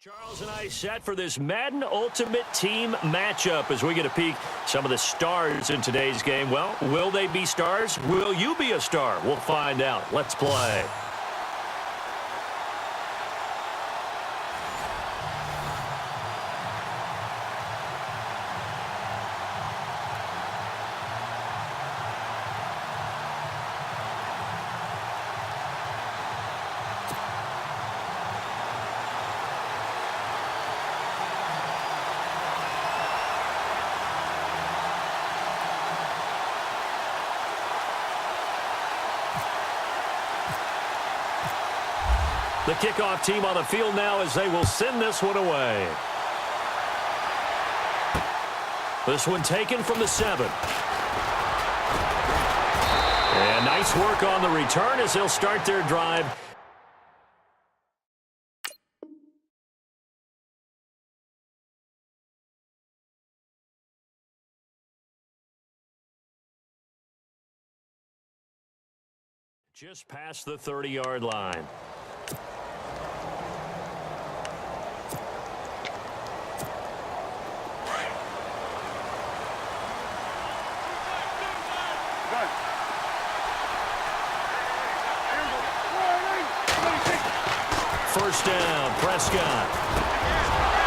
Charles and I set for this Madden Ultimate Team matchup as we get a peek some of the stars in today's game. Well, will they be stars? Will you be a star? We'll find out. Let's play. The kickoff team on the field now as they will send this one away. This one taken from the 7. And nice work on the return as they'll start their drive. Just past the 30-yard line. First down, Prescott.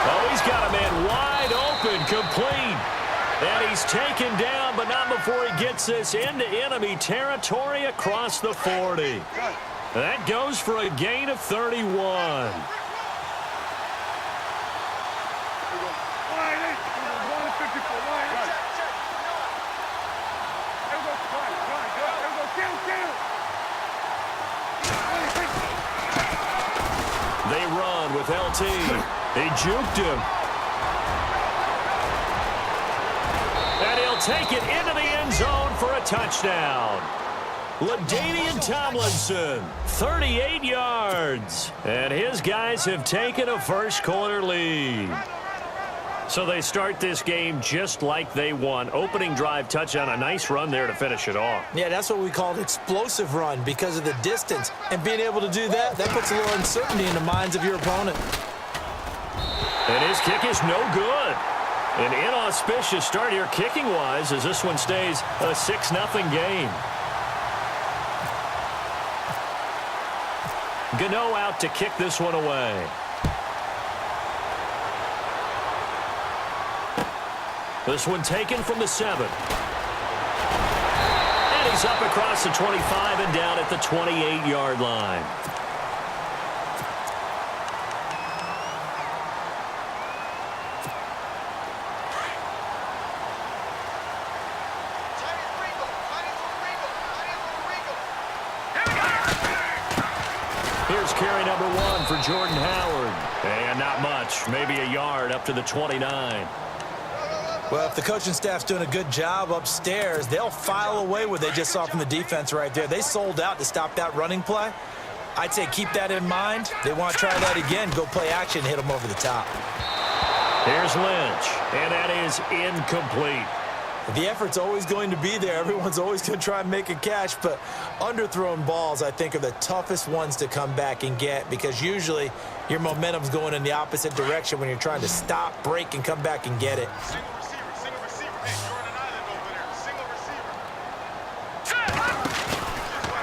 Oh, he's got a man wide open, complete. And he's taken down, but not before he gets this into enemy territory across the 40. That goes for a gain of 31. They run with LT. He juked him. And he'll take it into the end zone for a touchdown. LaDainian Tomlinson, 38 yards. And his guys have taken a first-quarter lead. So they start this game just like they won. Opening drive touchdown, a nice run there to finish it off. Yeah, that's what we call an explosive run because of the distance. And being able to do that, that puts a little uncertainty in the minds of your opponent. And his kick is no good. An inauspicious start here kicking-wise as this one stays a 6-0 game. Gano out to kick this one away. This one taken from the 7. And he's up across the 25 and down at the 28-yard line. Here's carry number 1 for Jordan Howard. And not much, maybe a yard up to the 29. Well, if the coaching staff's doing a good job upstairs, they'll file away what they just saw from the defense right there. They sold out to stop that running play. I'd say keep that in mind. They want to try that again, go play action, hit them over the top. Here's Lynch, and that is incomplete. The effort's always going to be there. Everyone's always going to try and make a catch, but underthrown balls, I think, are the toughest ones to come back and get because usually your momentum's going in the opposite direction when you're trying to stop, break, and come back and get it.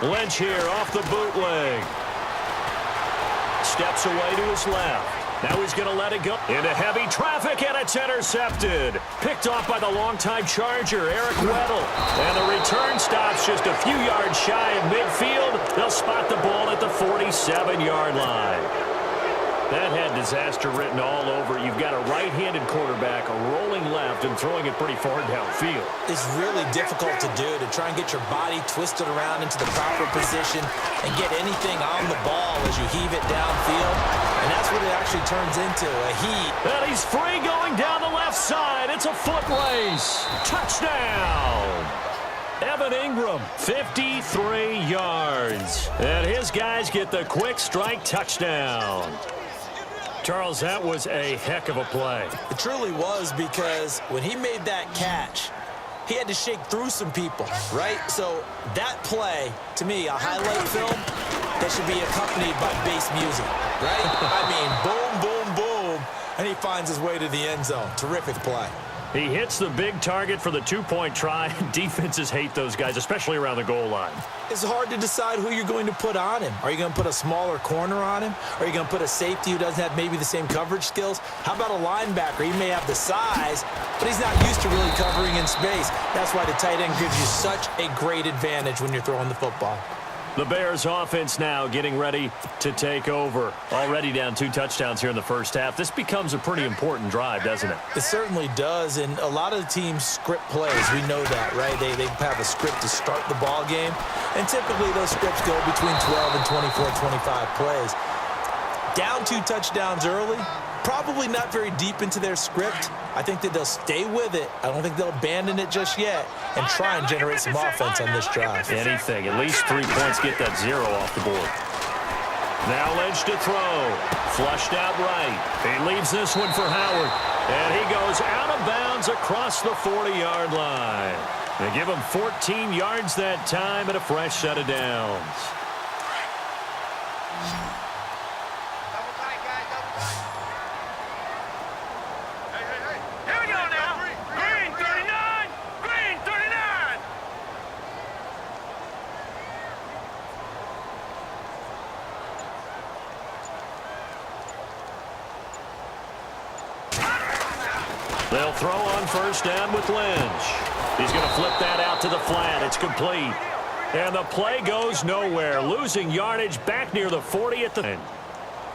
Lynch here off the bootleg. Steps away to his left. Now he's going to let it go into heavy traffic, and it's intercepted. Picked off by the longtime Charger, Eric Weddle. And the return stops just a few yards shy of midfield. They'll spot the ball at the 47-yard line. That had disaster written all over. You've got a right-handed quarterback rolling left and throwing it pretty far downfield. It's really difficult to do, to try and get your body twisted around into the proper position and get anything on the ball as you heave it downfield. And that's what it actually turns into, a heat. And he's free going down the left side. It's a foot race. Touchdown. Evan Ingram, 53 yards. And his guys get the quick strike touchdown. Charles, that was a heck of a play. It truly was because when he made that catch, he had to shake through some people, right? So that play, to me, a highlight film that should be accompanied by bass music, right? I mean, boom, boom, boom. And he finds his way to the end zone. Terrific play. He hits the big target for the two-point try. Defenses hate those guys, especially around the goal line. It's hard to decide who you're going to put on him. Are you going to put a smaller corner on him? Are you going to put a safety who doesn't have maybe the same coverage skills? How about a linebacker? He may have the size, but he's not used to really covering in space. That's why the tight end gives you such a great advantage when you're throwing the football. The Bears offense now getting ready to take over. Already down 2 touchdowns here in the first half. This becomes a pretty important drive, doesn't it? It certainly does, and a lot of the teams script plays. We know that, right? They have a script to start the ball game, and typically those scripts go between 12 and 24, 25 plays. Down 2 touchdowns early, probably not very deep into their script. I think that they'll stay with it. I don't think they'll abandon it just yet and try and generate some offense on this drive. Anything. At least 3 points, get that 0 off the board. Now Lynch to throw. Flushed out right. He leaves this one for Howard. And he goes out of bounds across the 40-yard line. They give him 14 yards that time and a fresh set of downs. They'll throw on first down with Lynch. He's going to flip that out to the flat. It's complete. And the play goes nowhere. Losing yardage back near the 40 at the end.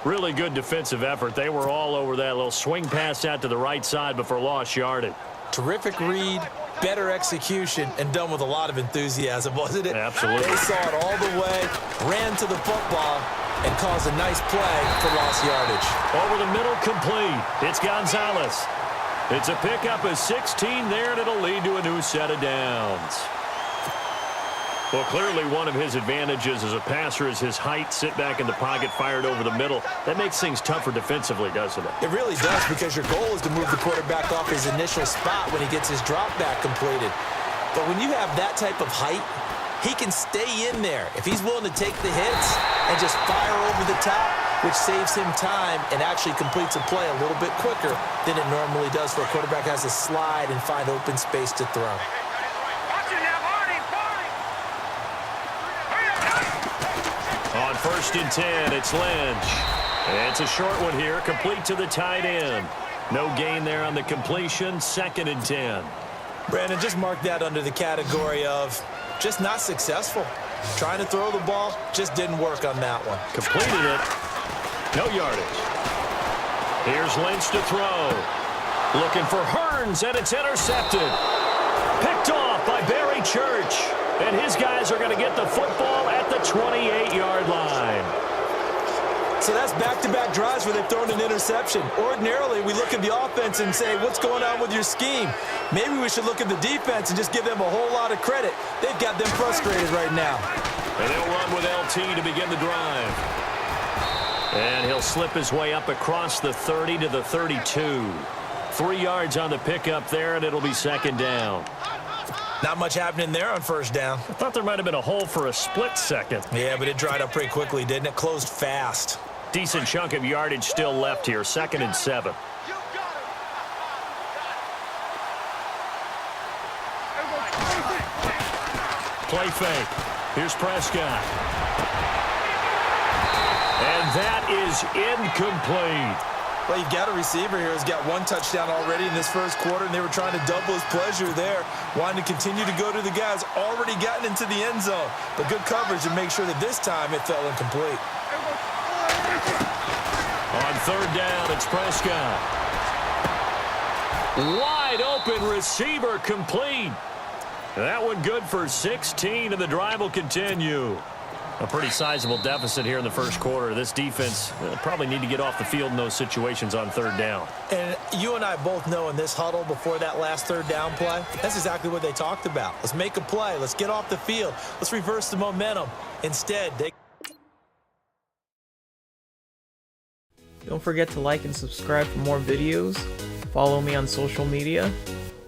Really good defensive effort. They were all over that little swing pass out to the right side before lost yardage. Terrific read, better execution, and done with a lot of enthusiasm, wasn't it? Absolutely. They saw it all the way, ran to the football, and caused a nice play for lost yardage. Over the middle, complete. It's Gonzalez. It's a pickup of 16 there, and it'll lead to a new set of downs. Well, clearly one of his advantages as a passer is his height. Sit back in the pocket, fired over the middle. That makes things tougher defensively, doesn't it? It really does, because your goal is to move the quarterback off his initial spot when he gets his drop back completed. But when you have that type of height, he can stay in there. If he's willing to take the hits and just fire over the top, which saves him time and actually completes a play a little bit quicker than it normally does for a quarterback has to slide and find open space to throw. On first and 10, it's Lynch. And it's a short one here, complete to the tight end. No gain there on the completion, 2nd and 10. Brandon, just mark that under the category of just not successful. Trying to throw the ball, just didn't work on that one. Completed it. No yardage. Here's Lynch to throw. Looking for Hearns, and it's intercepted. Picked off by Barry Church. And his guys are going to get the football at the 28-yard line. So that's back-to-back drives where they've thrown an interception. Ordinarily, we look at the offense and say, what's going on with your scheme? Maybe we should look at the defense and just give them a whole lot of credit. They've got them frustrated right now. And they'll run with LT to begin the drive. And he'll slip his way up across the 30 to the 32. 3 yards on the pickup there, and it'll be 2nd down. Not much happening there on first down. I thought there might have been a hole for a split second. Yeah, but it dried up pretty quickly, didn't it? Closed fast. Decent chunk of yardage still left here. 2nd and 7. Play fake. Here's Prescott. And that is incomplete. Well, you've got a receiver here who's got 1 touchdown already in this first quarter, and they were trying to double his pleasure there, wanting to continue to go to the guys already gotten into the end zone. But good coverage to make sure that this time it fell incomplete. On 3rd down, it's Prescott. Wide open receiver, complete. That one good for 16, and the drive will continue. A pretty sizable deficit here in the first quarter. This defense probably need to get off the field in those situations on 3rd down. And you and I both know in this huddle before that last 3rd down play, that's exactly what they talked about. Let's make a play. Let's get off the field. Let's reverse the momentum. Instead, they... Don't forget to like and subscribe for more videos. Follow me on social media.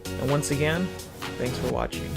And once again, thanks for watching.